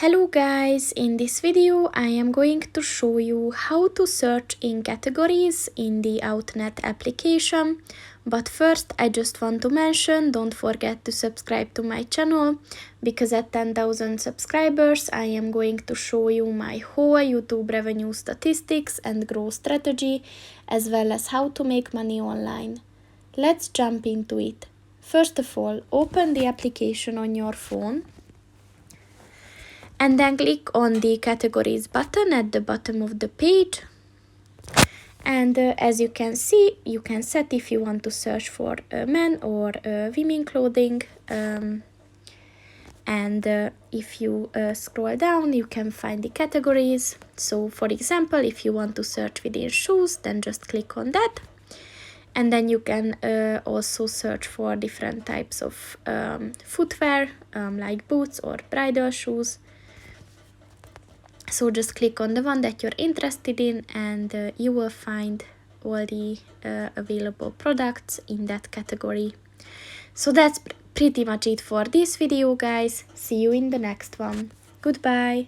Hello guys, in this video I am going to show you how to search in categories in the Outnet application. But first I just want to mention, don't forget to subscribe to my channel, because at 10,000 subscribers I am going to show you my whole YouTube revenue statistics and growth strategy, as well as how to make money online. Let's jump into it. First of all, open the application on your phone. And then click on the categories button at the bottom of the page. And as you can see, you can set if you want to search for men or women clothing. If you scroll down, you can find the categories. So for example, if you want to search within shoes, then just click on that. And then you can also search for different types of footwear, like boots or bridal shoes. So just click on the one that you're interested in, and you will find all the available products in that category. So that's pretty much it for this video, guys. See you in the next one. Goodbye.